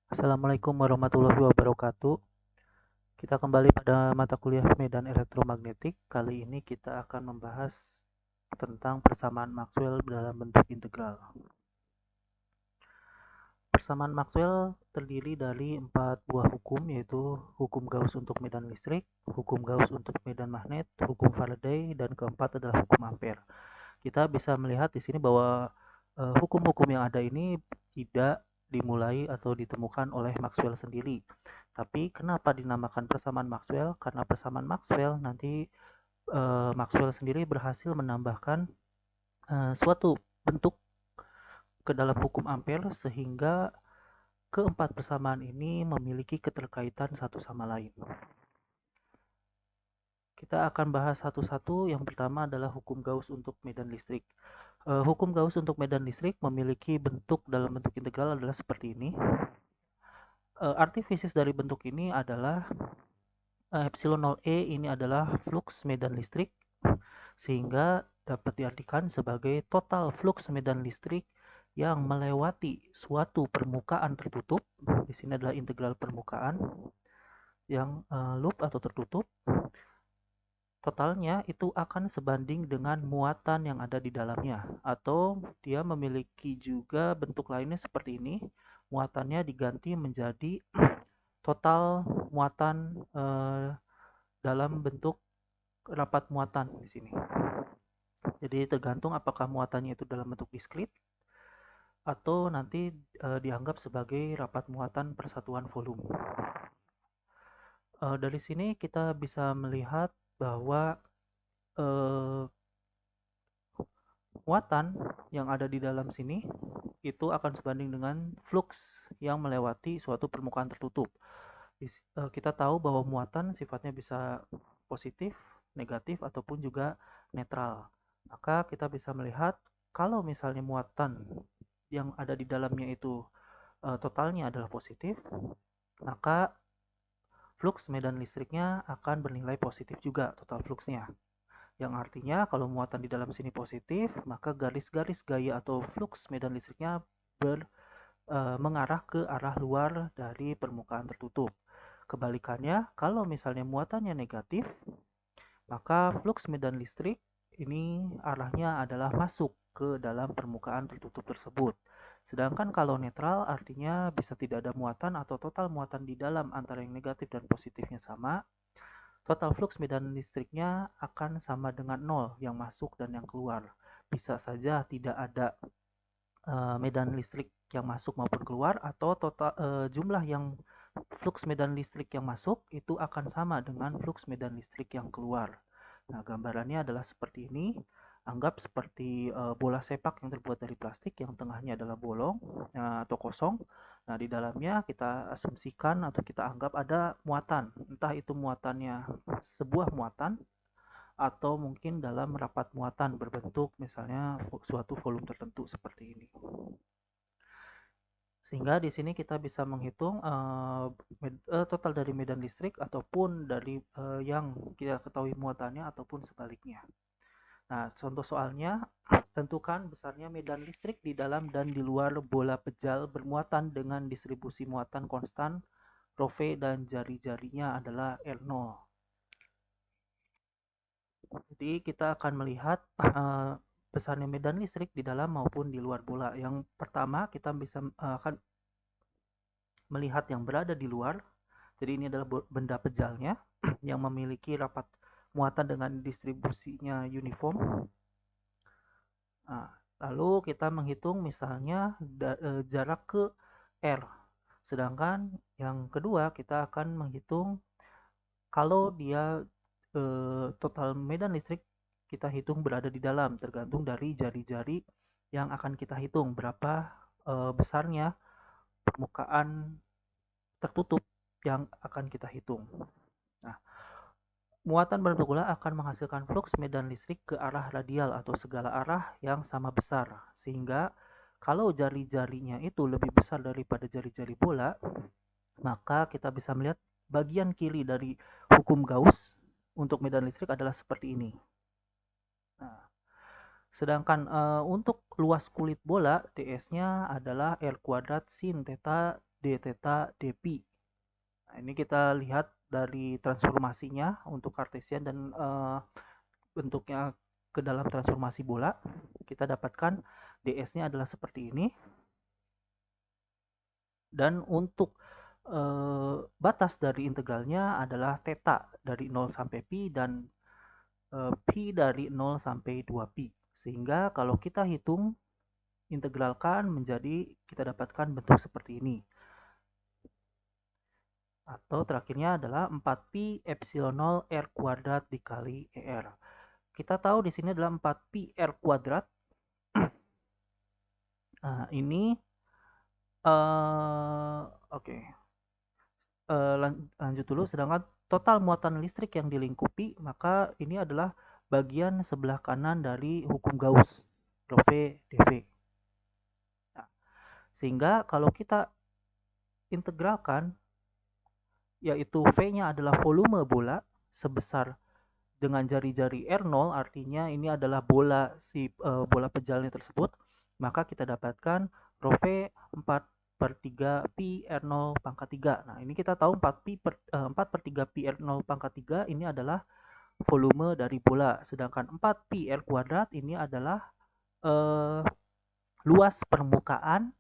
Assalamualaikum warahmatullahi wabarakatuh. Kita kembali pada mata kuliah medan elektromagnetik. Kali ini kita akan membahas tentang persamaan Maxwell dalam bentuk integral. Persamaan Maxwell terdiri dari 4 buah hukum, yaitu hukum Gauss untuk medan listrik, hukum Gauss untuk medan magnet, hukum Faraday, dan keempat adalah hukum Ampere. Kita bisa melihat di sini bahwa hukum-hukum yang ada ini tidak dimulai atau ditemukan oleh Maxwell sendiri. Tapi kenapa dinamakan persamaan Maxwell? Karena persamaan Maxwell nanti Maxwell sendiri berhasil menambahkan suatu bentuk ke dalam hukum Ampere sehingga keempat persamaan ini memiliki keterkaitan satu sama lain. Kita akan bahas satu-satu. Yang pertama adalah hukum Gauss untuk medan listrik. Hukum Gauss untuk medan listrik memiliki bentuk dalam bentuk integral adalah seperti ini. Arti fisis dari bentuk ini adalah epsilon 0E ini adalah flux medan listrik, sehingga dapat diartikan sebagai total flux medan listrik yang melewati suatu permukaan tertutup. Di sini adalah integral permukaan yang loop atau tertutup. Totalnya itu akan sebanding dengan muatan yang ada di dalamnya, atau dia memiliki juga bentuk lainnya seperti ini. Muatannya diganti menjadi total muatan dalam bentuk rapat muatan di sini. Jadi tergantung apakah muatannya itu dalam bentuk diskrit atau nanti dianggap sebagai rapat muatan persatuan volume. Dari sini kita bisa melihat bahwa muatan yang ada di dalam sini itu akan sebanding dengan flux yang melewati suatu permukaan tertutup. Kita tahu bahwa muatan sifatnya bisa positif, negatif, ataupun juga netral. Maka kita bisa melihat kalau misalnya muatan yang ada di dalamnya itu totalnya adalah positif, maka flux medan listriknya akan bernilai positif juga total fluxnya. Yang artinya kalau muatan di dalam sini positif, maka garis-garis gaya atau flux medan listriknya mengarah ke arah luar dari permukaan tertutup. Kebalikannya, kalau misalnya muatannya negatif, maka flux medan listrik ini arahnya adalah masuk ke dalam permukaan tertutup tersebut. Sedangkan kalau netral artinya bisa tidak ada muatan atau total muatan di dalam antara yang negatif dan positifnya sama. Total flux medan listriknya akan sama dengan 0 yang masuk dan yang keluar. Bisa saja tidak ada medan listrik yang masuk maupun keluar, atau total jumlah yang flux medan listrik yang masuk itu akan sama dengan flux medan listrik yang keluar. Nah, gambarannya adalah seperti ini. Anggap seperti bola sepak yang terbuat dari plastik yang tengahnya adalah bolong atau kosong. Nah, di dalamnya kita asumsikan atau kita anggap ada muatan. Entah itu muatannya sebuah muatan atau mungkin dalam rapat muatan berbentuk misalnya suatu volume tertentu seperti ini. Sehingga di sini kita bisa menghitung total dari medan listrik ataupun dari yang kita ketahui muatannya ataupun sebaliknya. Nah, contoh soalnya, tentukan besarnya medan listrik di dalam dan di luar bola pejal bermuatan dengan distribusi muatan konstan Rho V dan jari-jarinya adalah R0. Jadi kita akan melihat besarnya medan listrik di dalam maupun di luar bola. Yang pertama kita bisa akan melihat yang berada di luar. Jadi ini adalah benda pejalnya yang memiliki rapat muatan dengan distribusinya uniform. Nah, lalu kita menghitung misalnya jarak ke R. Sedangkan yang kedua kita akan menghitung kalau dia total medan listrik kita hitung berada di dalam, tergantung dari jari-jari yang akan kita hitung berapa besarnya permukaan tertutup yang akan kita hitung. Nah, muatan berbentuk bola akan menghasilkan flux medan listrik ke arah radial atau segala arah yang sama besar, sehingga kalau jari-jarinya itu lebih besar daripada jari-jari bola, maka kita bisa melihat bagian kiri dari hukum Gauss untuk medan listrik adalah seperti ini. Nah, sedangkan untuk luas kulit bola, ds-nya adalah R kuadrat sin theta d theta d pi. Nah, ini kita lihat dari transformasinya untuk Cartesian dan bentuknya ke dalam transformasi bola. Kita dapatkan ds-nya adalah seperti ini. Dan untuk batas dari integralnya adalah theta dari 0 sampai pi dan pi dari 0 sampai 2 pi. Sehingga kalau kita hitung integralkan menjadi kita dapatkan bentuk seperti ini. Atau terakhirnya adalah 4pi epsilon 0 r kuadrat dikali er. Kita tahu di sini adalah 4pi r kuadrat. Nah, ini oke. Lanjut dulu. Sedangkan total muatan listrik yang dilingkupi, maka ini adalah bagian sebelah kanan dari hukum Gauss, rho v dv. Nah, sehingga kalau kita integralkan, yaitu V-nya adalah volume bola sebesar dengan jari-jari R0, artinya ini adalah bola bola pejalnya tersebut, maka kita dapatkan rho V 4/3 pi R0 pangkat 3. Nah, ini kita tahu 4/3 pi R0 pangkat 3 ini adalah volume dari bola, sedangkan 4 pi R kuadrat ini adalah luas permukaan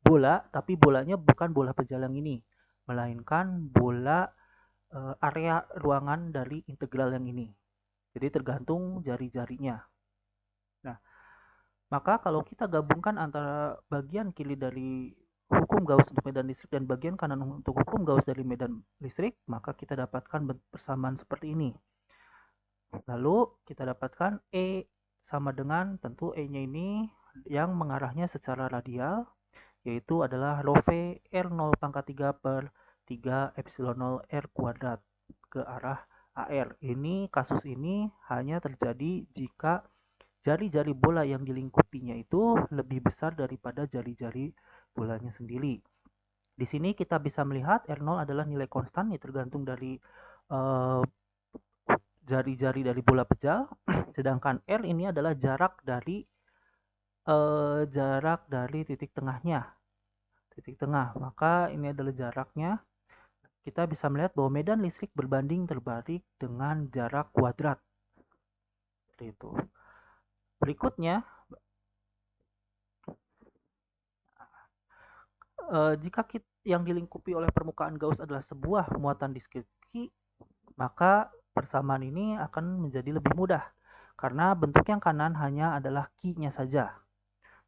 bola, tapi bolanya bukan bola pejal yang ini, melainkan bola area ruangan dari integral yang ini. Jadi tergantung jari-jarinya. Nah, maka kalau kita gabungkan antara bagian kiri dari hukum Gauss untuk medan listrik dan bagian kanan untuk hukum Gauss dari medan listrik, maka kita dapatkan persamaan seperti ini. Lalu kita dapatkan E sama dengan, tentu E-nya ini yang mengarahnya secara radial, yaitu adalah rho V R0 pangkat 3 per 3 epsilon 0 R kuadrat ke arah AR. Kasus ini hanya terjadi jika jari-jari bola yang dilingkupinya itu lebih besar daripada jari-jari bolanya sendiri. Di sini kita bisa melihat R0 adalah nilai konstan yang tergantung dari jari-jari dari bola pejal, sedangkan R ini adalah jarak dari titik tengahnya. Titik tengah, maka ini adalah jaraknya. Kita bisa melihat bahwa medan listrik berbanding terbalik dengan jarak kuadrat. Seperti itu. Berikutnya, jika yang dilingkupi oleh permukaan Gauss adalah sebuah muatan diskreti, maka persamaan ini akan menjadi lebih mudah karena bentuk yang kanan hanya adalah Q-nya saja.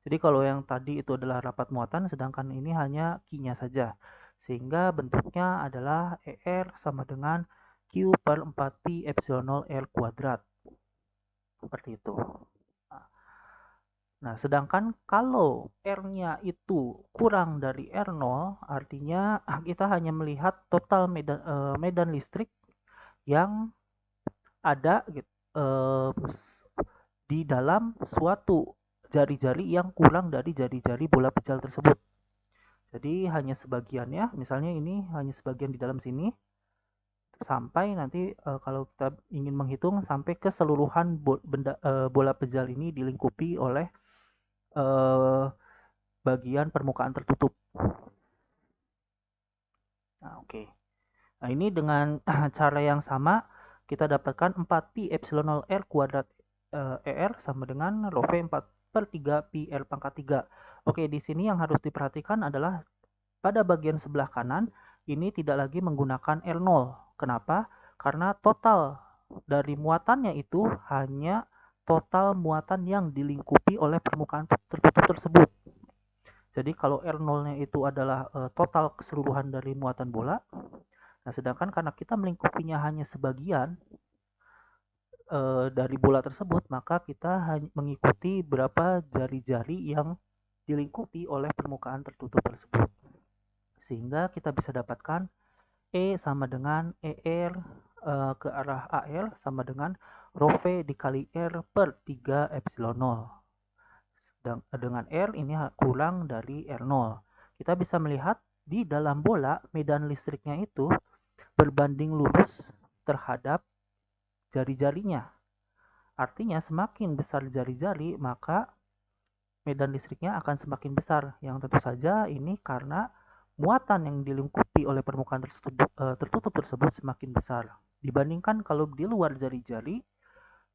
Jadi kalau yang tadi itu adalah rapat muatan, sedangkan ini hanya Q-nya saja. Sehingga bentuknya adalah ER sama dengan Q per 4pi epsilon 0 R kuadrat. Seperti itu. Nah, sedangkan kalau R-nya itu kurang dari R0, artinya kita hanya melihat total medan listrik yang ada di dalam suatu jari-jari yang kurang dari jari-jari bola pejal tersebut. Jadi hanya sebagiannya, misalnya ini hanya sebagian di dalam sini, sampai nanti kalau kita ingin menghitung sampai keseluruhan bola pejal ini dilingkupi oleh bagian permukaan tertutup. Nah, oke. Nah, ini dengan cara yang sama kita dapatkan 4pi epsilon 0 R kuadrat ER sama dengan rho V 4/3 pi R pangkat 3. Oke, di sini yang harus diperhatikan adalah pada bagian sebelah kanan ini tidak lagi menggunakan R0. Kenapa? Karena total dari muatannya itu hanya total muatan yang dilingkupi oleh permukaan tertutup tersebut. Jadi kalau R0-nya itu adalah total keseluruhan dari muatan bola. Nah, sedangkan karena kita melingkupinya hanya sebagian dari bola tersebut, maka kita mengikuti berapa jari-jari yang dilingkupi oleh permukaan tertutup tersebut. Sehingga kita bisa dapatkan E sama dengan ER ke arah AR sama dengan rho V dikali R per 3 epsilon 0. Dengan R ini kurang dari R0. Kita bisa melihat di dalam bola medan listriknya itu berbanding lurus terhadap jari-jarinya. Artinya semakin besar jari-jari, maka medan listriknya akan semakin besar. Yang tentu saja ini karena muatan yang dilingkupi oleh permukaan tertutup tersebut semakin besar. Dibandingkan kalau di luar jari-jari,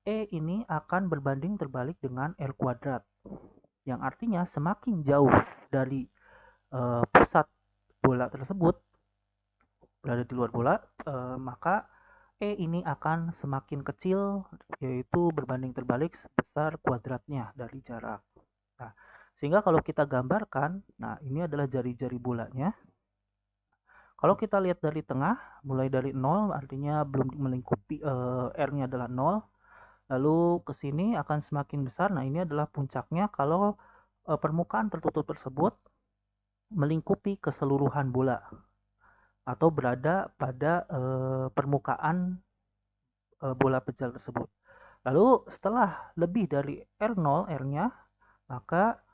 E ini akan berbanding terbalik dengan L kuadrat, yang artinya semakin jauh dari pusat bola tersebut berada di luar bola, maka E ini akan semakin kecil, yaitu berbanding terbalik sebesar kuadratnya dari jarak. Nah, sehingga kalau kita gambarkan, nah ini adalah jari-jari bolanya. Kalau kita lihat dari tengah, mulai dari 0 artinya belum melingkupi, R-nya adalah 0, lalu ke sini akan semakin besar. Nah, ini adalah puncaknya kalau permukaan tertutup tersebut melingkupi keseluruhan bola atau berada pada permukaan bola pejal tersebut. Lalu setelah lebih dari R0 R-nya, maka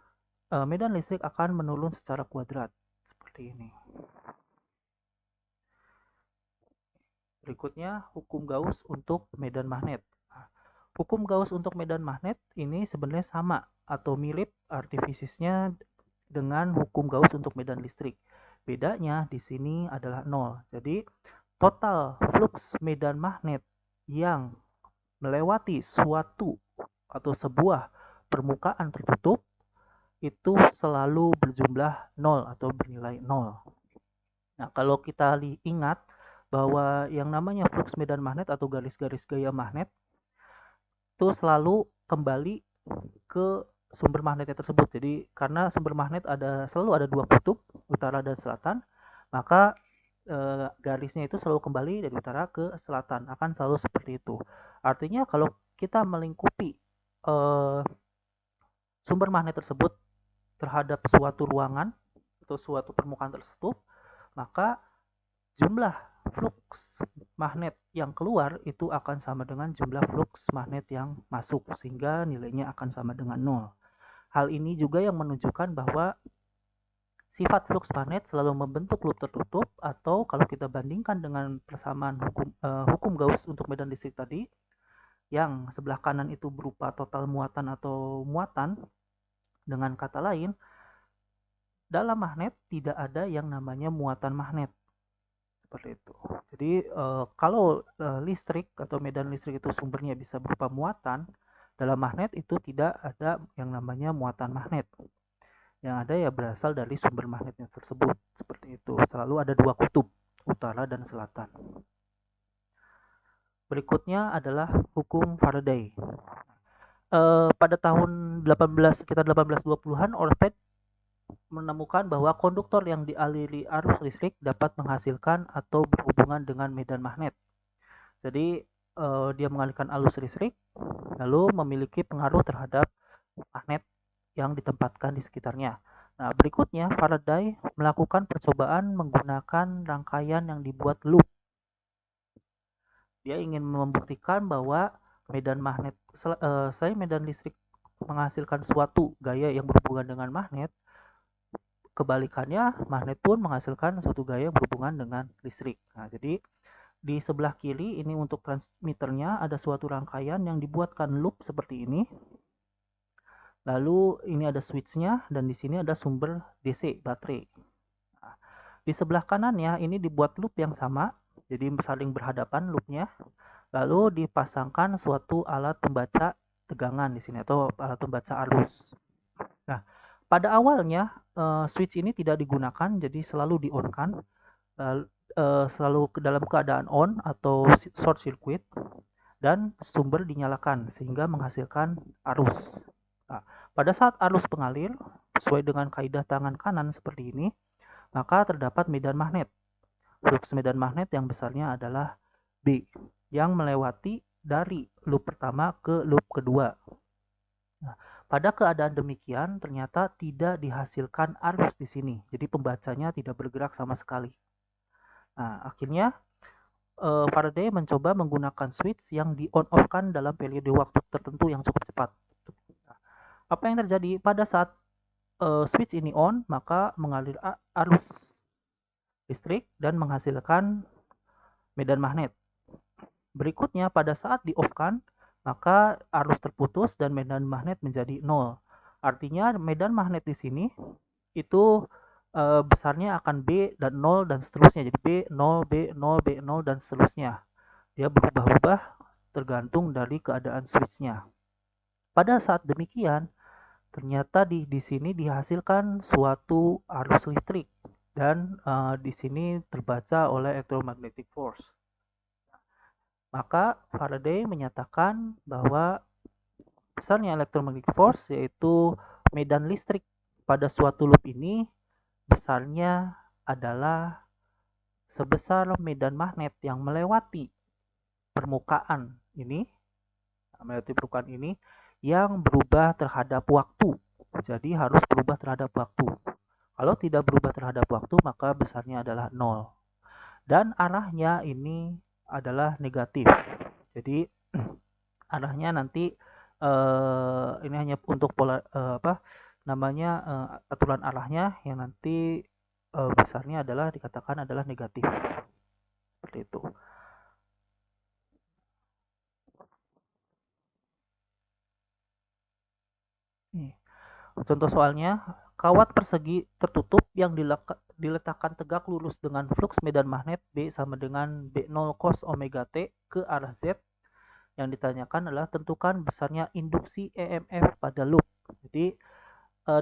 medan listrik akan menurun secara kuadrat seperti ini. Berikutnya hukum Gauss untuk medan magnet. Hukum Gauss untuk medan magnet ini sebenarnya sama atau mirip arti fisiknya dengan hukum Gauss untuk medan listrik. Bedanya di sini adalah 0. Jadi total flux medan magnet yang melewati suatu atau sebuah permukaan tertutup itu selalu berjumlah 0 atau bernilai 0. Nah, kalau kita ingat bahwa yang namanya flux medan magnet atau garis-garis gaya magnet itu selalu kembali ke sumber magnetnya tersebut. Jadi karena sumber magnet selalu ada dua kutub, utara dan selatan, maka garisnya itu selalu kembali dari utara ke selatan, akan selalu seperti itu. Artinya kalau kita melingkupi sumber magnet tersebut terhadap suatu ruangan atau suatu permukaan tersebut, maka jumlah flux magnet yang keluar itu akan sama dengan jumlah flux magnet yang masuk, sehingga nilainya akan sama dengan 0. Hal ini juga yang menunjukkan bahwa sifat flux magnet selalu membentuk loop tertutup, atau kalau kita bandingkan dengan persamaan hukum Gauss untuk medan listrik tadi, yang sebelah kanan itu berupa total muatan atau muatan, dengan kata lain, dalam magnet tidak ada yang namanya muatan magnet. Seperti itu. Jadi kalau listrik atau medan listrik itu sumbernya bisa berupa muatan, dalam magnet itu tidak ada yang namanya muatan magnet. Yang ada ya berasal dari sumber magnetnya tersebut. Seperti itu. Selalu ada dua kutub, utara dan selatan. Berikutnya adalah hukum Faraday. Pada tahun sekitar 1820-an, Ørsted menemukan bahwa konduktor yang dialiri arus listrik dapat menghasilkan atau berhubungan dengan medan magnet. Jadi dia mengalirkan arus listrik lalu memiliki pengaruh terhadap magnet yang ditempatkan di sekitarnya. Nah, berikutnya Faraday melakukan percobaan menggunakan rangkaian yang dibuat loop. Dia ingin membuktikan bahwa medan magnet selain medan listrik menghasilkan suatu gaya yang berhubungan dengan magnet, kebalikannya magnet pun menghasilkan suatu gaya yang berhubungan dengan listrik. Nah, jadi di sebelah kiri ini untuk transmitternya ada suatu rangkaian yang dibuatkan loop seperti ini. Lalu ini ada switchnya dan di sini ada sumber DC baterai. Nah, di sebelah kanannya ini dibuat loop yang sama, jadi saling berhadapan loopnya. Lalu dipasangkan suatu alat pembaca tegangan di sini atau alat pembaca arus. Nah, pada awalnya switch ini tidak digunakan, jadi selalu di-on-kan, selalu dalam keadaan on atau short circuit, dan sumber dinyalakan sehingga menghasilkan arus. Nah, pada saat arus mengalir sesuai dengan kaidah tangan kanan seperti ini, maka terdapat medan magnet. Flux medan magnet yang besarnya adalah B, yang melewati dari loop pertama ke loop kedua. Nah, pada keadaan demikian ternyata tidak dihasilkan arus di sini, jadi pembacanya tidak bergerak sama sekali. Nah, akhirnya Faraday mencoba menggunakan switch yang di-on-off-kan dalam periode waktu tertentu yang cukup cepat. Apa yang terjadi pada saat switch ini on, maka mengalir arus listrik dan menghasilkan medan magnet. Berikutnya pada saat di-off-kan, maka arus terputus dan medan magnet menjadi 0. Artinya medan magnet di sini itu besarnya akan B dan 0 dan seterusnya. Jadi B 0, B 0, B 0 dan seterusnya. Dia berubah-ubah tergantung dari keadaan switchnya. Pada saat demikian, ternyata di sini dihasilkan suatu arus listrik dan di sini terbaca oleh electromagnetic force. Maka Faraday menyatakan bahwa besarnya electromagnetic force yaitu medan listrik pada suatu loop ini besarnya adalah sebesar medan magnet yang melewati permukaan ini, yang berubah terhadap waktu. Jadi harus berubah terhadap waktu. Kalau tidak berubah terhadap waktu, maka besarnya adalah 0. Dan arahnya ini adalah negatif. Jadi arahnya nanti ini hanya untuk pola aturan arahnya yang nanti besarnya adalah dikatakan adalah negatif. Seperti itu. Contoh soalnya, kawat persegi tertutup yang diletakkan tegak lurus dengan flux medan magnet B sama dengan B0 cos omega T ke arah Z. Yang ditanyakan adalah tentukan besarnya induksi EMF pada loop. Jadi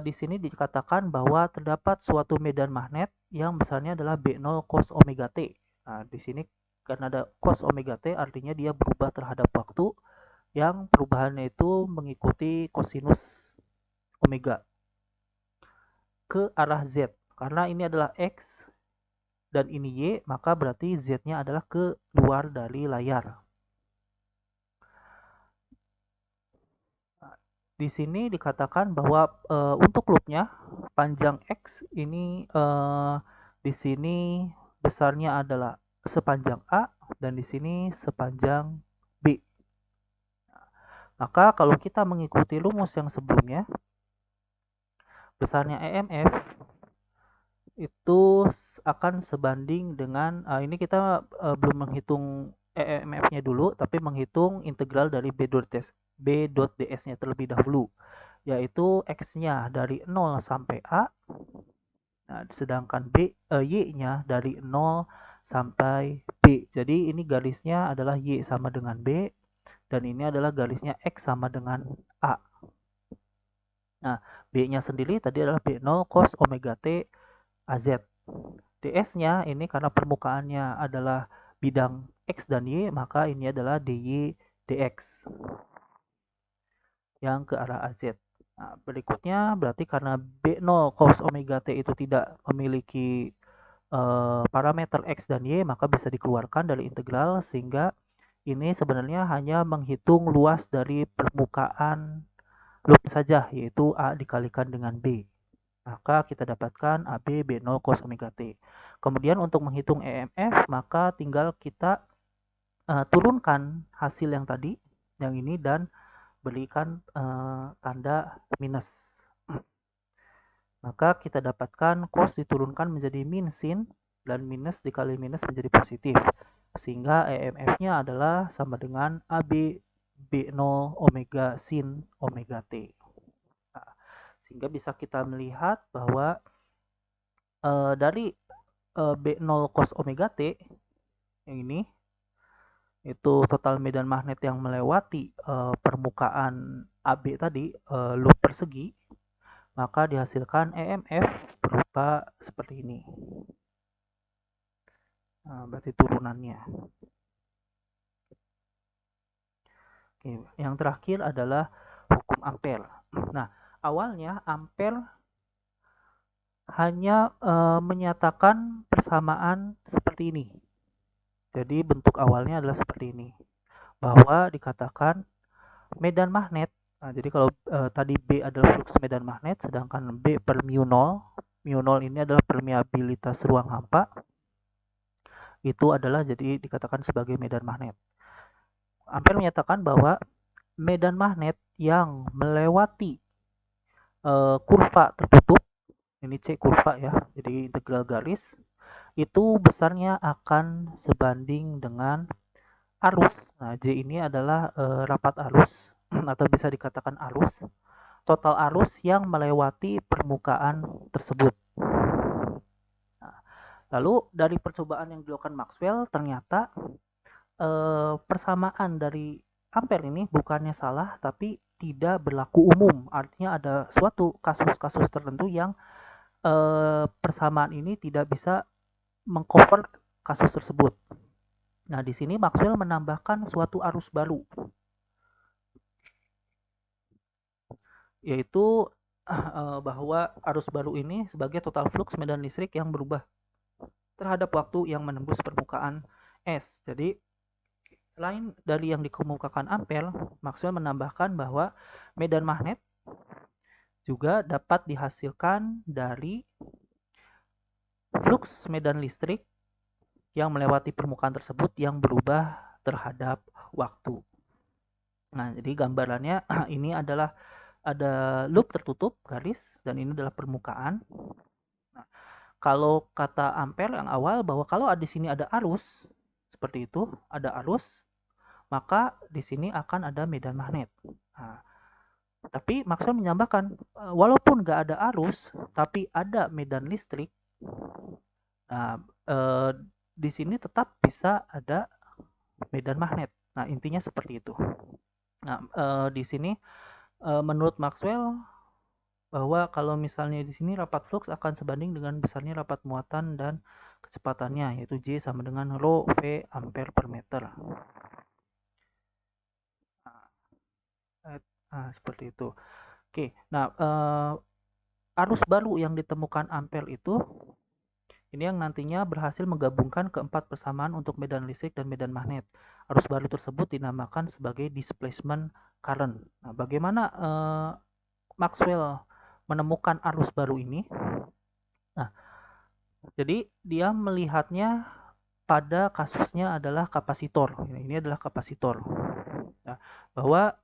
di sini dikatakan bahwa terdapat suatu medan magnet yang besarnya adalah B0 cos omega T. Nah, di sini karena ada cos omega T artinya dia berubah terhadap waktu yang perubahannya itu mengikuti kosinus omega ke arah Z. Karena ini adalah X dan ini Y, maka berarti Z-nya adalah keluar dari layar. Di sini dikatakan bahwa untuk loopnya panjang X ini di sini besarnya adalah sepanjang A dan di sini sepanjang B. Maka kalau kita mengikuti rumus yang sebelumnya, besarnya EMF itu akan sebanding dengan ini kita belum menghitung EMF-nya dulu, tapi menghitung integral dari B.ds-nya terlebih dahulu, yaitu X-nya dari 0 sampai A, nah, sedangkan Y-nya dari 0 sampai B. Jadi ini garisnya adalah Y sama dengan B, dan ini adalah garisnya X sama dengan A. Nah, B-nya sendiri tadi adalah B0 cos omega T AZ. ds-nya ini karena permukaannya adalah bidang X dan Y, maka ini adalah dy dx yang ke arah AZ. Nah, berikutnya berarti karena B0 cos omega T itu tidak memiliki parameter X dan Y, maka bisa dikeluarkan dari integral, sehingga ini sebenarnya hanya menghitung luas dari permukaan loop saja, yaitu A dikalikan dengan B. Maka kita dapatkan AB B0 cos omega T. Kemudian untuk menghitung EMF, maka tinggal kita turunkan hasil yang tadi, yang ini, dan berikan tanda minus. Maka kita dapatkan cos diturunkan menjadi min sin, dan minus dikali minus menjadi positif. Sehingga EMF-nya adalah sama dengan AB B0 omega sin omega T. Sehingga bisa kita melihat bahwa dari B0 cos omega T yang ini itu total medan magnet yang melewati permukaan AB tadi, loop persegi, maka dihasilkan EMF berupa seperti ini. Nah, berarti turunannya. Oke, yang terakhir adalah hukum Ampere. Nah, awalnya Ampere hanya menyatakan persamaan seperti ini. Jadi bentuk awalnya adalah seperti ini, bahwa dikatakan medan magnet. Nah, jadi kalau tadi B adalah flux medan magnet, sedangkan B per mu 0, mu 0 ini adalah permeabilitas ruang hampa, itu adalah jadi dikatakan sebagai medan magnet. Ampere menyatakan bahwa medan magnet yang melewati kurva tertutup, ini C kurva ya, jadi integral garis, itu besarnya akan sebanding dengan arus. Nah, J ini adalah rapat arus atau bisa dikatakan arus, total arus yang melewati permukaan tersebut. Lalu dari percobaan yang dilakukan Maxwell ternyata persamaan dari ampere ini bukannya salah tapi tidak berlaku umum. Artinya ada suatu kasus-kasus tertentu yang persamaan ini tidak bisa mengcover kasus tersebut. Nah, di sini Maxwell menambahkan suatu arus baru, yaitu bahwa arus baru ini sebagai total flux medan listrik yang berubah terhadap waktu yang menembus permukaan es. Jadi, selain dari yang dikemukakan Ampere, Maxwell menambahkan bahwa medan magnet juga dapat dihasilkan dari flux medan listrik yang melewati permukaan tersebut yang berubah terhadap waktu. Nah, jadi gambarannya ini adalah ada loop tertutup garis dan ini adalah permukaan. Nah, kalau kata Ampere yang awal bahwa kalau di sini ada arus seperti itu, ada arus, maka di sini akan ada medan magnet. Nah, tapi Maxwell menambahkan walaupun nggak ada arus, tapi ada medan listrik. Nah, di sini tetap bisa ada medan magnet. Nah, intinya seperti itu. Nah, di sini menurut Maxwell bahwa kalau misalnya di sini rapat flux akan sebanding dengan besarnya rapat muatan dan kecepatannya, yaitu J sama dengan rho V ampere per meter. Nah, seperti itu. Oke, nah arus baru yang ditemukan Ampere itu ini yang nantinya berhasil menggabungkan keempat persamaan untuk medan listrik dan medan magnet. Arus baru tersebut dinamakan sebagai displacement current. Nah, bagaimana Maxwell menemukan arus baru ini? Nah, jadi dia melihatnya pada kasusnya adalah kapasitor. Ini adalah kapasitor. Nah, bahwa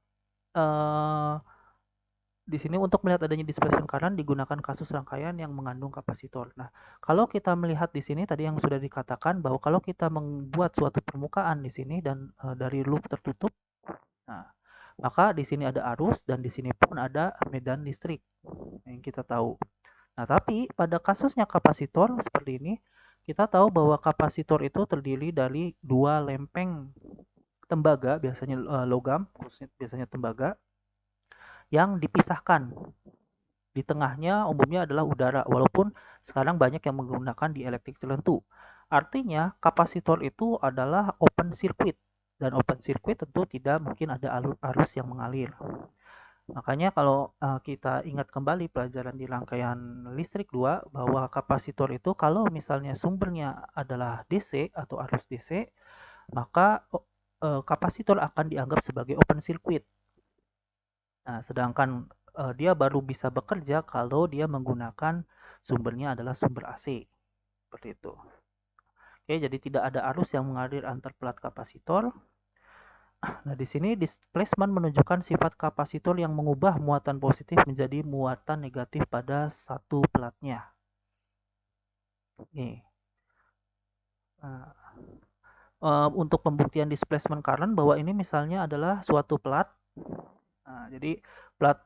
di sini untuk melihat adanya displacement current digunakan kasus rangkaian yang mengandung kapasitor. Nah, kalau kita melihat di sini tadi yang sudah dikatakan bahwa kalau kita membuat suatu permukaan di sini dan dari loop tertutup, nah, maka di sini ada arus dan di sini pun ada medan listrik yang kita tahu. Nah, tapi pada kasusnya kapasitor seperti ini, kita tahu bahwa kapasitor itu terdiri dari dua lempeng tembaga, biasanya logam, biasanya tembaga, yang dipisahkan. Di tengahnya umumnya adalah udara, walaupun sekarang banyak yang menggunakan dielektrik tertentu. Artinya, kapasitor itu adalah open circuit, dan open circuit tentu tidak mungkin ada arus yang mengalir. Makanya kalau kita ingat kembali pelajaran di rangkaian listrik 2 bahwa kapasitor itu kalau misalnya sumbernya adalah DC atau arus DC, maka kapasitor akan dianggap sebagai open circuit. Nah, sedangkan dia baru bisa bekerja kalau dia menggunakan sumbernya adalah sumber AC. Seperti itu. Oke, jadi tidak ada arus yang mengalir antar plat kapasitor. Nah, di sini displacement menunjukkan sifat kapasitor yang mengubah muatan positif menjadi muatan negatif pada satu platnya. Oke. Nah, untuk pembuktian displacement current bahwa ini misalnya adalah suatu plat. Nah, jadi plat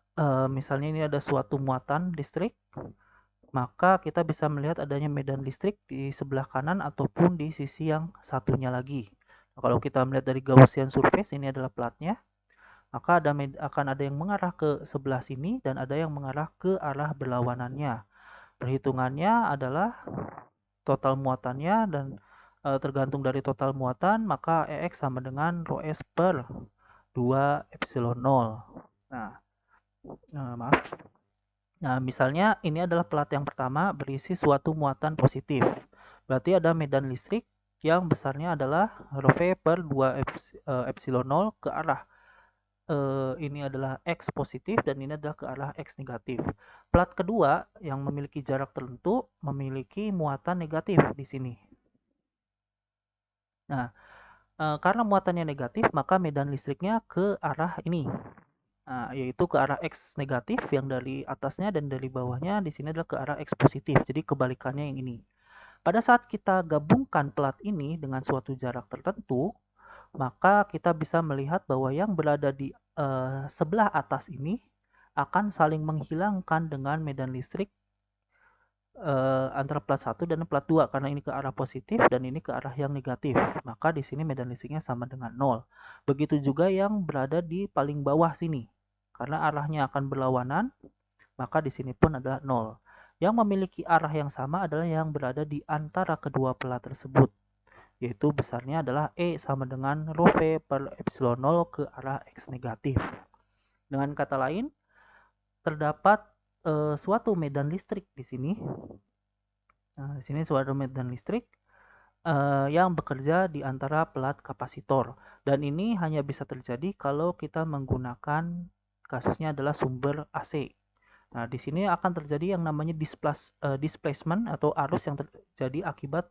misalnya ini ada suatu muatan listrik, maka kita bisa melihat adanya medan listrik di sebelah kanan ataupun di sisi yang satunya lagi. Nah, kalau kita melihat dari Gaussian surface, ini adalah platnya, maka akan ada yang mengarah ke sebelah sini dan ada yang mengarah ke arah berlawanannya. Perhitungannya adalah total muatannya dan tergantung dari total muatan, maka EX sama dengan rho S per 2 epsilon 0. Nah, maaf. Nah, misalnya ini adalah plat yang pertama berisi suatu muatan positif. Berarti ada medan listrik yang besarnya adalah rho V per 2 epsilon 0 ke arah ini adalah X positif dan ini adalah ke arah X negatif. Plat kedua yang memiliki jarak tertentu memiliki muatan negatif di sini. Nah, karena muatannya negatif, maka medan listriknya ke arah ini. Nah, yaitu ke arah X negatif yang dari atasnya dan dari bawahnya di sini adalah ke arah X positif. Jadi kebalikannya yang ini. Pada saat kita gabungkan plat ini dengan suatu jarak tertentu, maka kita bisa melihat bahwa yang berada di sebelah atas ini akan saling menghilangkan dengan medan listrik antara plat 1 dan plat 2 karena ini ke arah positif dan ini ke arah yang negatif. Maka di sini medan listriknya sama dengan 0. Begitu juga yang berada di paling bawah sini. Karena arahnya akan berlawanan, maka di sini pun adalah 0. Yang memiliki arah yang sama adalah yang berada di antara kedua plat tersebut, yaitu besarnya adalah E sama dengan rho V per epsilon 0 ke arah X negatif. Dengan kata lain, terdapat suatu medan listrik di sini. Nah, di sini suatu medan listrik yang bekerja di antara plat kapasitor. Dan ini hanya bisa terjadi kalau kita menggunakan kasusnya adalah sumber AC. Nah, di sini akan terjadi yang namanya displacement atau arus yang terjadi akibat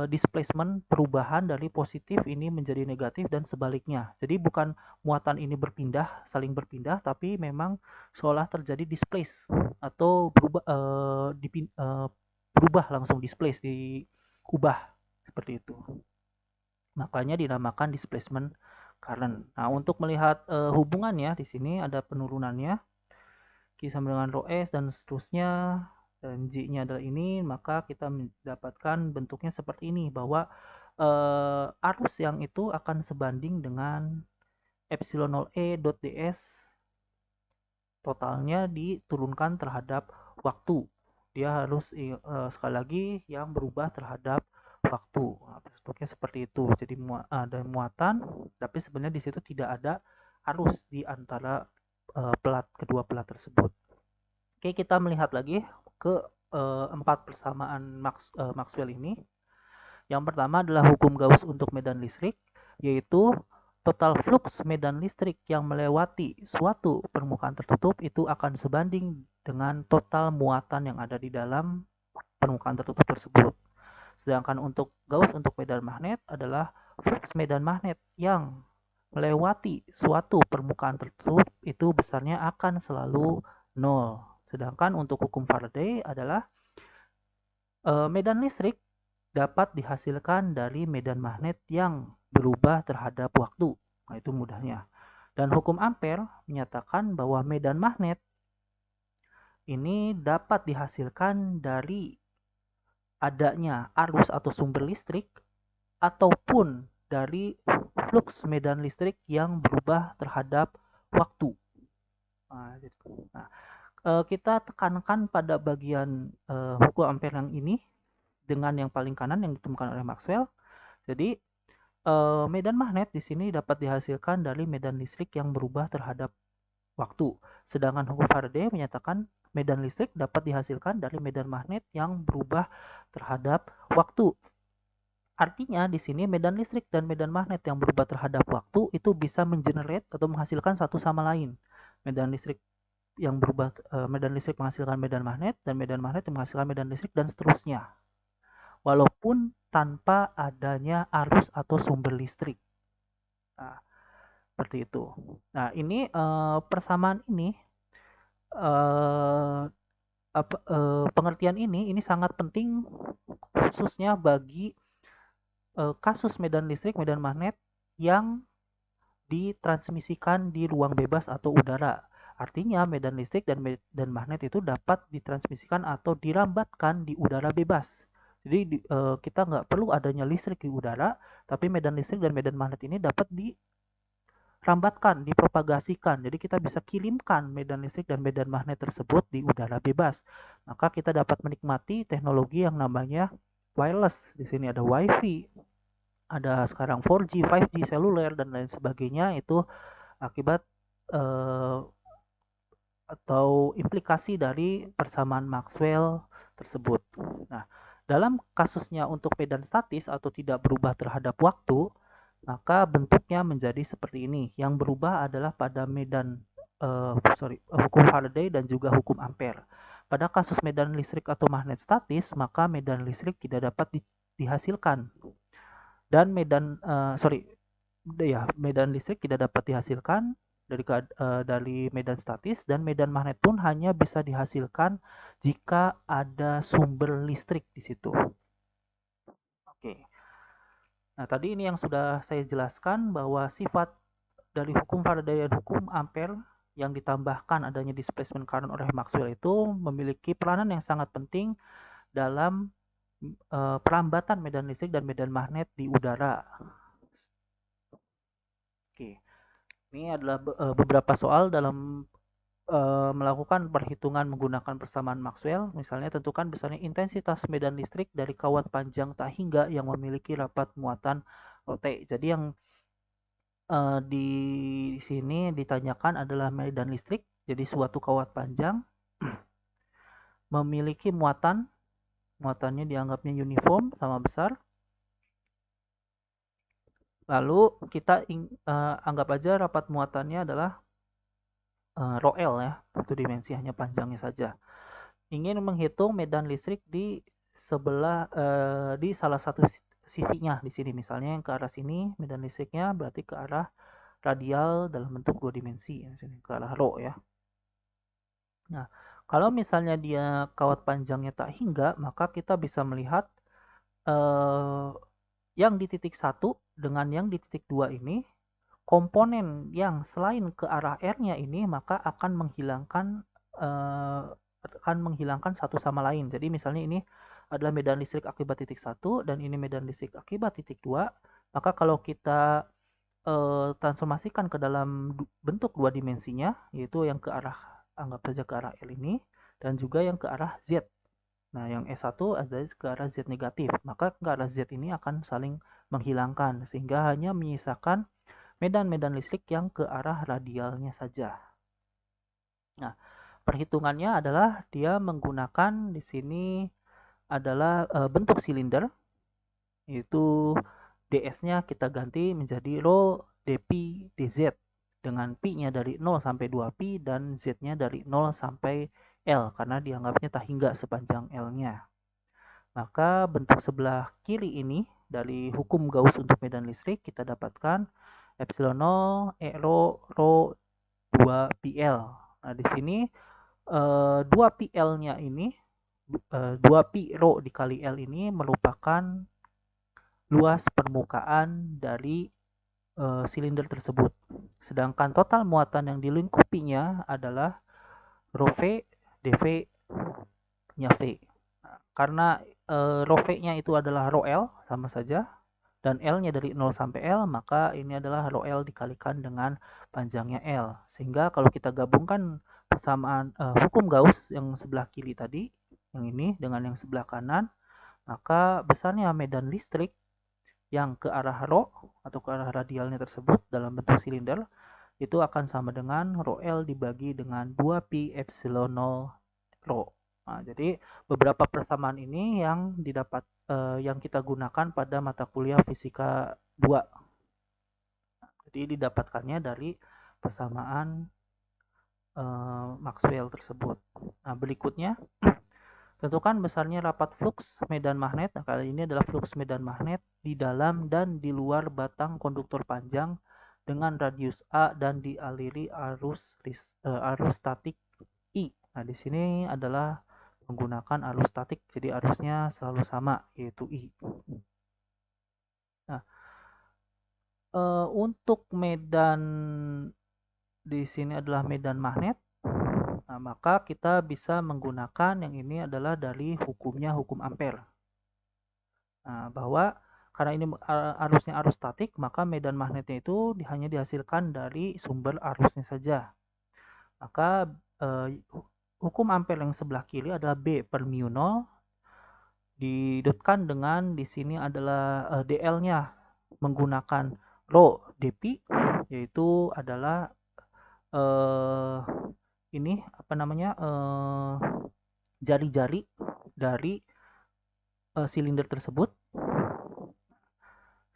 displacement perubahan dari positif ini menjadi negatif dan sebaliknya. Jadi bukan muatan ini berpindah, saling berpindah, tapi memang seolah terjadi displace atau berubah langsung displace, diubah seperti itu. Makanya dinamakan displacement current. Nah, untuk melihat hubungannya di sini ada penurunannya Q sama dengan rho S dan seterusnya, dan J-nya adalah ini, maka kita mendapatkan bentuknya seperti ini, bahwa arus yang itu akan sebanding dengan epsilon 0 E dot ds totalnya diturunkan terhadap waktu. Dia harus sekali lagi yang berubah terhadap waktu. Nah, bentuknya seperti itu. Jadi ada muatan, tapi sebenarnya di situ tidak ada arus di antara kedua plat tersebut. Oke, kita melihat lagi ke empat persamaan Maxwell ini. Yang pertama adalah hukum Gauss untuk medan listrik, yaitu total flux medan listrik yang melewati suatu permukaan tertutup itu akan sebanding dengan total muatan yang ada di dalam permukaan tertutup tersebut. Sedangkan untuk Gauss untuk medan magnet adalah flux medan magnet yang melewati suatu permukaan tertutup itu besarnya akan selalu 0. Sedangkan untuk hukum Faraday adalah medan listrik dapat dihasilkan dari medan magnet yang berubah terhadap waktu. Nah, itu mudahnya. Dan hukum Ampere menyatakan bahwa medan magnet ini dapat dihasilkan dari adanya arus atau sumber listrik ataupun dari flux medan listrik yang berubah terhadap waktu. Nah, kita tekankan pada bagian hukum Ampere yang ini dengan yang paling kanan yang ditemukan oleh Maxwell. Jadi medan magnet di sini dapat dihasilkan dari medan listrik yang berubah terhadap waktu. Sedangkan hukum Faraday menyatakan medan listrik dapat dihasilkan dari medan magnet yang berubah terhadap waktu. Artinya di sini medan listrik dan medan magnet yang berubah terhadap waktu itu bisa mengenerate atau menghasilkan satu sama lain. Medan listrik yang berubah medan listrik menghasilkan medan magnet dan medan magnet yang menghasilkan medan listrik dan seterusnya. Walaupun tanpa adanya arus atau sumber listrik. Nah, seperti itu. Nah, ini persamaan ini pengertian ini sangat penting khususnya bagi kasus medan listrik, medan magnet yang ditransmisikan di ruang bebas atau udara. Artinya medan listrik dan medan magnet itu dapat ditransmisikan atau dirambatkan di udara bebas. Jadi kita nggak perlu adanya listrik di udara, tapi medan listrik dan medan magnet ini dapat dirambatkan, dipropagasikan. Jadi kita bisa kirimkan medan listrik dan medan magnet tersebut di udara bebas. Maka kita dapat menikmati teknologi yang namanya wireless. Di sini ada WiFi, ada sekarang 4G, 5G, seluler, dan lain sebagainya. Itu akibat atau implikasi dari persamaan Maxwell tersebut. Nah, dalam kasusnya untuk medan statis atau tidak berubah terhadap waktu, maka bentuknya menjadi seperti ini. Yang berubah adalah pada medan hukum Faraday dan juga hukum Ampere. Pada kasus medan listrik atau magnet statis, maka medan listrik tidak dapat dihasilkan. Dan medan listrik tidak dapat dihasilkan dari medan statis, dan medan magnet pun hanya bisa dihasilkan jika ada sumber listrik di situ. Oke. Nah, tadi ini yang sudah saya jelaskan bahwa sifat dari hukum Faraday dan hukum Ampere yang ditambahkan adanya displacement current oleh Maxwell itu memiliki peranan yang sangat penting dalam perambatan medan listrik dan medan magnet di udara. Oke, ini adalah beberapa soal dalam melakukan perhitungan menggunakan persamaan Maxwell. Misalnya, tentukan besarnya intensitas medan listrik dari kawat panjang tak hingga yang memiliki rapat muatan T. Jadi yang di sini ditanyakan adalah medan listrik. Jadi suatu kawat panjang memiliki muatannya dianggapnya uniform, sama besar. Lalu kita anggap aja rapat muatannya adalah rho L ya, satu dimensi hanya panjangnya saja. Ingin menghitung medan listrik di di salah satu sisinya di sini, misalnya yang ke arah sini medan listriknya berarti ke arah radial dalam bentuk 2 dimensi ya, sini ke arah rho ya. Nah, kalau misalnya dia kawat panjangnya tak hingga, maka kita bisa melihat yang di titik 1 dengan yang di titik 2 ini, komponen yang selain ke arah R-nya ini maka akan menghilangkan satu sama lain. Jadi misalnya ini adalah medan listrik akibat titik 1 dan ini medan listrik akibat titik 2, maka kalau kita transformasikan ke dalam bentuk 2 dimensinya, yaitu yang ke arah, anggap saja ke arah L ini, dan juga yang ke arah Z. Nah, yang S1 adalah ke arah Z negatif, maka ke arah Z ini akan saling menghilangkan, sehingga hanya menyisakan medan-medan listrik yang ke arah radialnya saja. Nah, perhitungannya adalah dia menggunakan di sini adalah bentuk silinder, yaitu ds-nya kita ganti menjadi rho dp dz dengan pi-nya dari 0 sampai 2pi dan z-nya dari 0 sampai L karena dianggapnya tak hingga sepanjang L-nya. Maka bentuk sebelah kiri ini dari hukum Gauss untuk medan listrik kita dapatkan epsilon 0 E rho 2PL. Nah, di sini 2PL-nya ini 2pi rho dikali L ini merupakan luas permukaan dari silinder tersebut. Sedangkan total muatan yang dilingkupinya adalah rho V dV-nya V. Nah, karena rho V-nya itu adalah rho L sama saja dan L-nya dari 0 sampai L, maka ini adalah rho L dikalikan dengan panjangnya L. Sehingga kalau kita gabungkan persamaan hukum Gauss yang sebelah kiri tadi, yang ini dengan yang sebelah kanan, maka besarnya medan listrik yang ke arah rho atau ke arah radialnya tersebut dalam bentuk silinder itu akan sama dengan rho L dibagi dengan 2pi epsilon 0 rho. Nah, jadi beberapa persamaan ini yang yang kita gunakan pada mata kuliah fisika 2. Jadi didapatkannya dari persamaan Maxwell tersebut. Nah, berikutnya tentukan besarnya rapat flux medan magnet. Nah, kali ini adalah flux medan magnet di dalam dan di luar batang konduktor panjang dengan radius A dan dialiri arus statik I. Nah, di sini adalah menggunakan arus statik, jadi arusnya selalu sama, yaitu I. Nah, untuk medan di sini adalah medan magnet. Nah, maka kita bisa menggunakan yang ini adalah dari hukum Ampere. Nah, bahwa karena ini arusnya arus statik, maka medan magnetnya itu hanya dihasilkan dari sumber arusnya saja. Maka hukum Ampere yang sebelah kiri adalah B per mu 0 didotkan dengan di sini adalah dl-nya menggunakan rho dp, yaitu adalah ini apa namanya jari-jari dari silinder tersebut.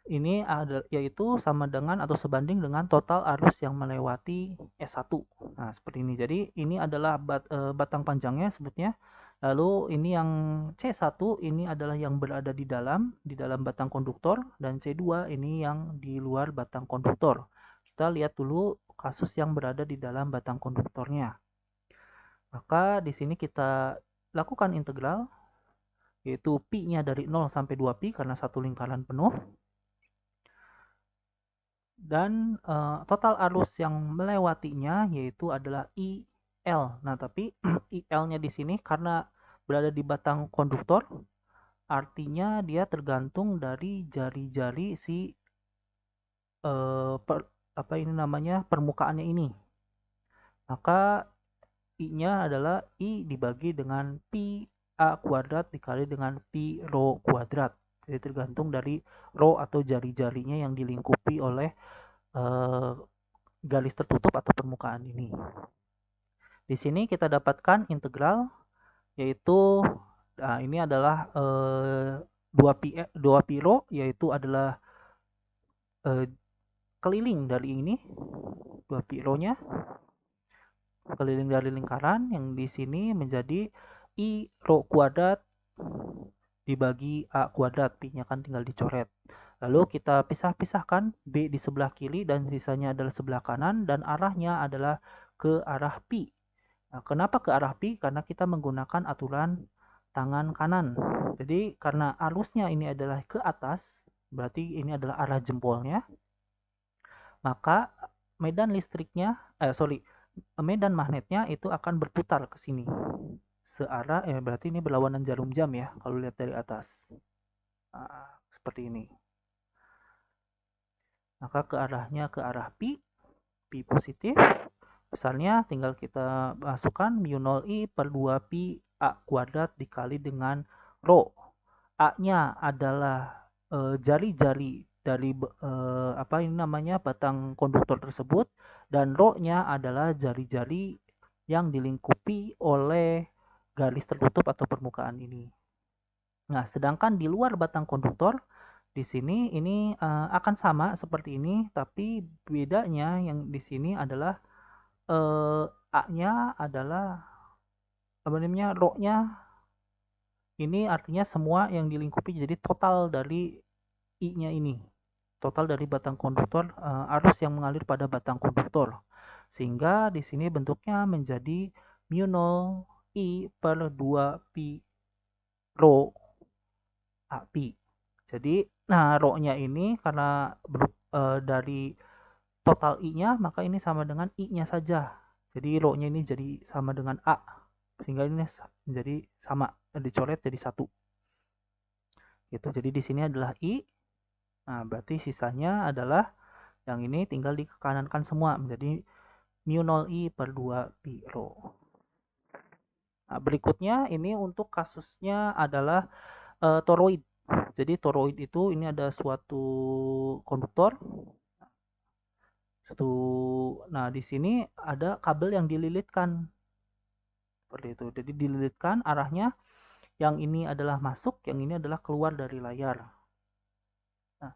Ini yaitu sama dengan atau sebanding dengan total arus yang melewati S1. Nah, seperti ini. Jadi ini adalah batang panjangnya sebutnya. Lalu ini yang C1 ini adalah yang berada di dalam batang konduktor, dan C2 ini yang di luar batang konduktor. Kita lihat dulu kasus yang berada di dalam batang konduktornya. Maka di sini kita lakukan integral, yaitu pi-nya dari 0 sampai 2pi karena satu lingkaran penuh. Dan total arus yang melewatinya yaitu adalah IL. Nah, tapi IL-nya di sini karena berada di batang konduktor, artinya dia tergantung dari jari-jari si permukaannya ini. Maka I-nya adalah I dibagi dengan pi A kuadrat dikali dengan pi rho kuadrat. Jadi tergantung dari rho atau jari-jarinya yang dilingkupi oleh eh, garis tertutup atau permukaan ini. Di sini kita dapatkan integral, yaitu ini adalah 2 pi rho, yaitu adalah keliling dari ini, 2 pi rho-nya keliling dari lingkaran yang di sini menjadi I rho kuadrat dibagi A kuadrat, pi-nya kan tinggal dicoret. Lalu kita pisah-pisahkan B di sebelah kiri dan sisanya adalah sebelah kanan dan arahnya adalah ke arah pi. Nah, kenapa ke arah pi? Karena kita menggunakan aturan tangan kanan. Jadi karena arusnya ini adalah ke atas, berarti ini adalah arah jempolnya, maka medan listriknya, medan magnetnya itu akan berputar ke sini. Searah, berarti ini berlawanan jarum jam ya, kalau lihat dari atas. Nah, seperti ini. Maka ke arahnya ke arah pi positif. Misalnya tinggal kita masukkan mu 0 I per 2 pi A kuadrat dikali dengan rho. A-nya adalah jari-jari dari batang konduktor tersebut, dan rho-nya adalah jari-jari yang dilingkupi oleh garis tertutup atau permukaan ini. Nah, sedangkan di luar batang konduktor di sini ini akan sama seperti ini, tapi bedanya yang di sini adalah A-nya adalah rho-nya ini artinya semua yang dilingkupi, jadi total dari I-nya ini. Total dari batang konduktor, arus yang mengalir pada batang konduktor. Sehingga di sini bentuknya menjadi mu 0 I per 2 pi rho A pi. Jadi, nah rho-nya ini karena dari total I-nya, maka ini sama dengan I-nya saja. Jadi rho-nya ini jadi sama dengan A. Sehingga ini menjadi sama, dicoret jadi 1. Gitu. Jadi di sini adalah I. Nah, berarti sisanya adalah yang ini tinggal dikanankan semua menjadi mu 0 I per 2 pi rho. Nah, berikutnya ini untuk kasusnya adalah toroid. Jadi toroid itu ini ada suatu konduktor. Nah, di sini ada kabel yang dililitkan. Seperti itu. Jadi dililitkan arahnya, yang ini adalah masuk, yang ini adalah keluar dari layar. Nah,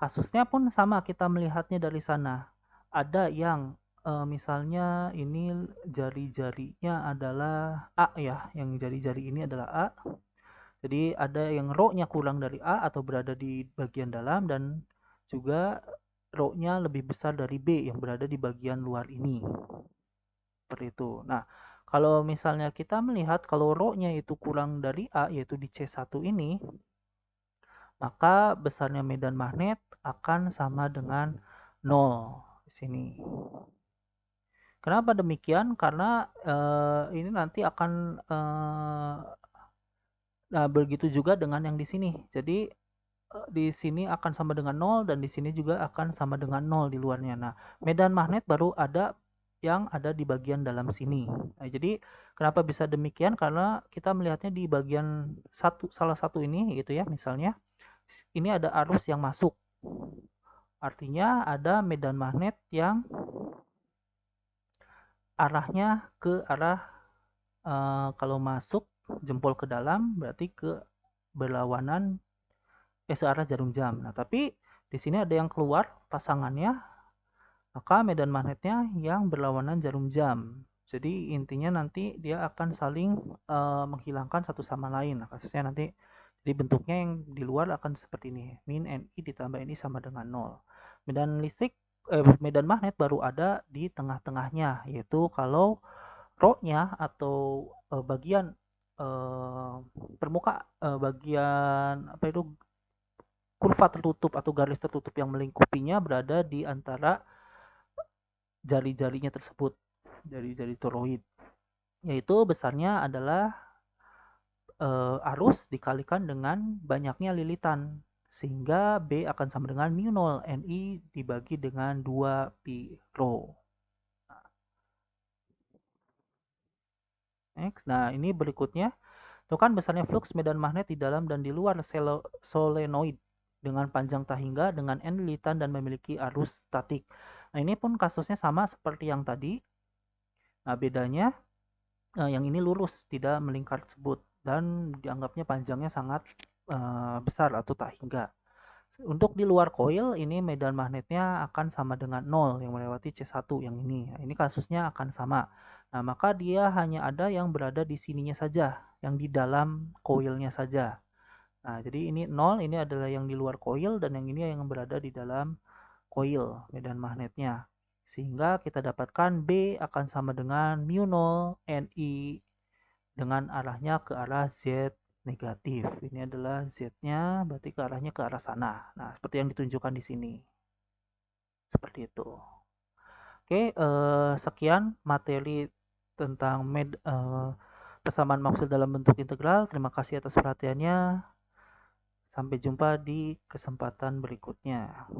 kasusnya pun sama, kita melihatnya dari sana. Ada yang misalnya ini jari-jarinya adalah A ya, yang jari-jari ini adalah A. Jadi ada yang rho-nya kurang dari A atau berada di bagian dalam, dan juga rho-nya lebih besar dari B yang berada di bagian luar ini. Seperti itu. Nah, kalau misalnya kita melihat kalau rho-nya itu kurang dari A, yaitu di C1 ini, maka besarnya medan magnet akan sama dengan 0 di sini. Kenapa demikian? Karena ini nanti akan nah, begitu juga dengan yang di sini. Jadi di sini akan sama dengan 0 dan di sini juga akan sama dengan 0 di luarnya. Nah, medan magnet baru ada yang ada di bagian dalam sini. Nah, jadi kenapa bisa demikian? Karena kita melihatnya di bagian salah satu ini gitu ya. Misalnya ini ada arus yang masuk. Artinya ada medan magnet yang arahnya ke arah kalau masuk jempol ke dalam berarti ke berlawanan searah jarum jam. Nah, tapi di sini ada yang keluar pasangannya, maka medan magnetnya yang berlawanan jarum jam. Jadi intinya nanti dia akan saling menghilangkan satu sama lain. Nah, kasusnya nanti jadi bentuknya yang di luar akan seperti ini. Min Ni ditambah Ni sama dengan 0. Medan magnet baru ada di tengah-tengahnya, yaitu kalau rho-nya atau bagian bagian kurva tertutup atau garis tertutup yang melingkupinya berada di antara jari-jarinya tersebut, jari-jari toroid, yaitu besarnya adalah arus dikalikan dengan banyaknya lilitan, sehingga B akan sama dengan mu 0 Ni dibagi dengan 2 pi rho. Next. Nah, ini berikutnya. Tentukan besarnya flux medan magnet di dalam dan di luar solenoid dengan panjang tahingga dengan N lilitan dan memiliki arus statik. Nah, ini pun kasusnya sama seperti yang tadi. Nah, bedanya yang ini lurus, tidak melingkar tersebut dan dianggapnya panjangnya sangat besar atau tahingga. Untuk di luar koil, ini medan magnetnya akan sama dengan 0 yang melewati C1 yang ini. Nah, ini kasusnya akan sama. Nah, maka dia hanya ada yang berada di sininya saja, yang di dalam koilnya saja. Nah, jadi ini 0, ini adalah yang di luar koil, dan yang ini yang berada di dalam koil, medan magnetnya. Sehingga kita dapatkan B akan sama dengan mu 0 Ni dengan arahnya ke arah Z negatif. Ini adalah Z-nya, berarti ke arahnya ke arah sana. Nah, seperti yang ditunjukkan di sini. Seperti itu. Oke, sekian materi tentang persamaan maksud dalam bentuk integral. Terima kasih atas perhatiannya. Sampai jumpa di kesempatan berikutnya.